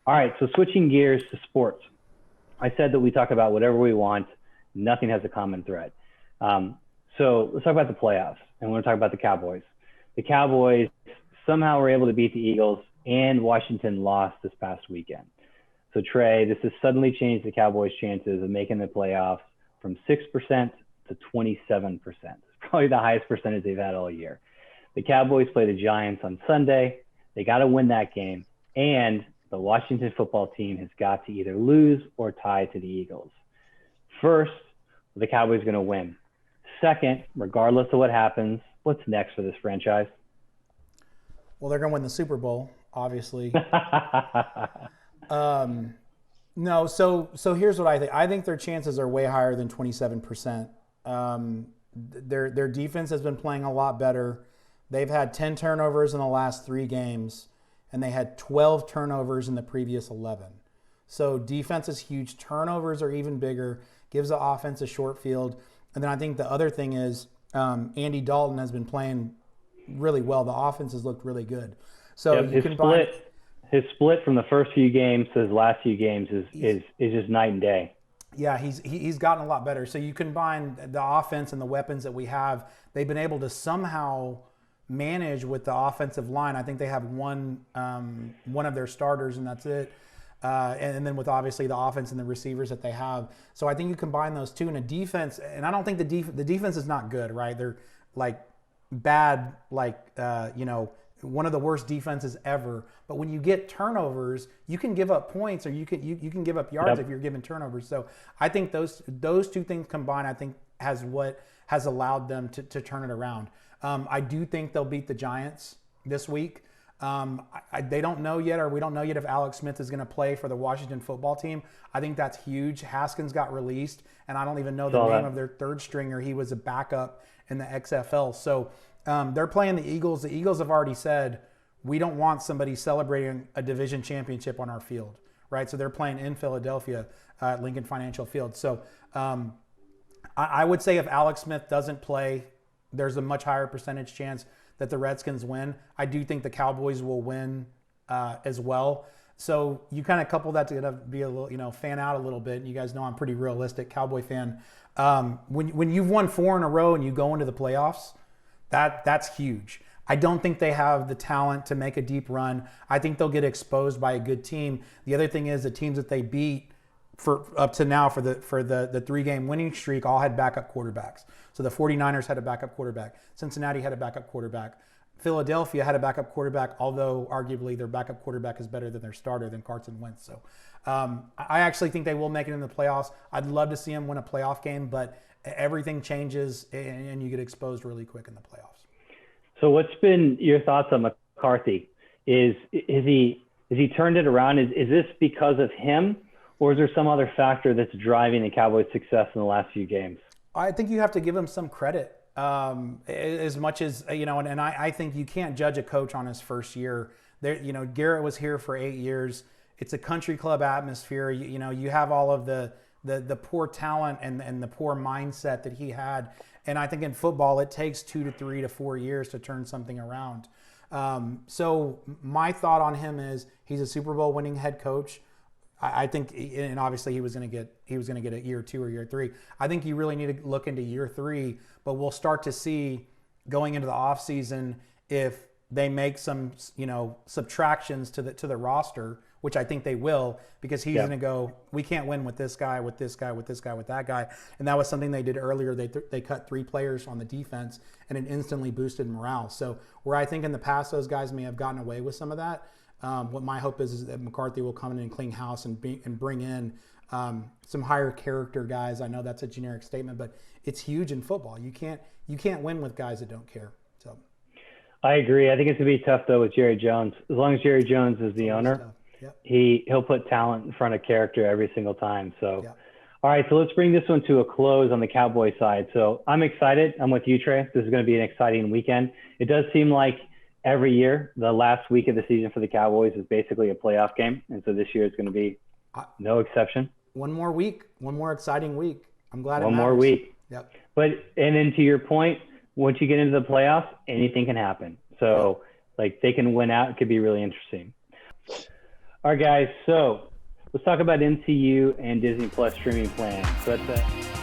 All right, so switching gears to sports. I said that we talk about whatever we want. Nothing has a common thread. So let's talk about the playoffs, and we're going to talk about the Cowboys. The Cowboys somehow were able to beat the Eagles, and Washington lost this past weekend. So Trey, this has suddenly changed the Cowboys' chances of making the playoffs from 6% to 27%. It's probably the highest percentage they've had all year. The Cowboys play the Giants on Sunday. They got to win that game, and the Washington football team has got to either lose or tie to the Eagles. First, the Cowboys are going to win. Second, regardless of what happens, what's next for this franchise? Well, they're going to win the Super Bowl, obviously. No, so here's what I think. I think their chances are way higher than 27%. Their defense has been playing a lot better. They've had 10 turnovers in the last 3 games, and they had 12 turnovers in the previous 11. So defense is huge. Turnovers are even bigger. Gives the offense a short field. And then I think the other thing is Andy Dalton has been playing really well. The offense has looked really good. So yep, his split from the first few games to his last few games is just night and day. Yeah, he's gotten a lot better. So you combine the offense and the weapons that we have. They've been able to somehow manage with the offensive line. I think they have one of their starters, and that's it. And then with obviously the offense and the receivers that they have. So I think you combine those two in a defense, and I don't think the defense is not good, right? They're like bad, one of the worst defenses ever. But when you get turnovers, you can give up points, or you can give up yards if you're given turnovers. So I think those two things combined, I think has allowed them to turn it around. I do think they'll beat the Giants this week. They don't know yet, or we don't know yet if Alex Smith is going to play for the Washington football team. I think that's huge. Haskins got released, and I don't even know the name of their third stringer. He was a backup in the XFL. So they're playing the Eagles. The Eagles have already said, we don't want somebody celebrating a division championship on our field, right? So they're playing in Philadelphia at Lincoln Financial Field. So I would say if Alex Smith doesn't play, there's a much higher percentage chance that the Redskins win. I do think the Cowboys will win as well. So you kind of couple that to be a little, fan out a little bit. And you guys know I'm pretty realistic Cowboy fan. When you've won 4 in a row and you go into the playoffs, that's huge. I don't think they have the talent to make a deep run. I think they'll get exposed by a good team. The other thing is the teams that they beat for up to now for the 3-game winning streak all had backup quarterbacks. So the 49ers had a backup quarterback. Cincinnati had a backup quarterback. Philadelphia had a backup quarterback, although arguably their backup quarterback is better than their starter, than Carson Wentz. So I actually think they will make it in the playoffs. I'd love to see them win a playoff game, but everything changes and you get exposed really quick in the playoffs. So what's been your thoughts on McCarthy? Is he turned it around? Is this because of him? Or is there some other factor that's driving the Cowboys' success in the last few games? I think you have to give him some credit, as much as, and I think you can't judge a coach on his first year. Garrett was here for 8 years. It's a country club atmosphere. You have all of the poor talent and the poor mindset that he had. And I think in football, it takes 2 to 3 to 4 years to turn something around. So my thought on him is he's a Super Bowl winning head coach. I think, and obviously he was going to get a year 2 or year 3. I think you really need to look into year 3, but we'll start to see going into the offseason if they make some, subtractions to the roster, which I think they will, because he's going to go, we can't win with this guy, with this guy, with this guy, with that guy. And that was something they did earlier. They cut 3 players on the defense, and it instantly boosted morale. So where I think in the past those guys may have gotten away with some of that, what my hope is that McCarthy will come in and clean house and bring in some higher character guys. I know that's a generic statement, but it's huge in football. You can't win with guys that don't care. So I agree. I think it's going to be tough though with Jerry Jones. As long as Jerry Jones is the owner, he'll put talent in front of character every single time. So, all right. So let's bring this one to a close on the Cowboy side. So I'm excited. I'm with you, Trey. This is going to be an exciting weekend. It does seem like every year, the last week of the season for the Cowboys is basically a playoff game. And so this year it's going to be no exception. One more week, one more exciting week. I'm glad it matters. One more week. Yep. And then to your point, once you get into the playoffs, anything can happen. So like they can win out. It could be really interesting. All right, guys. So let's talk about MCU and Disney Plus streaming plans. So that's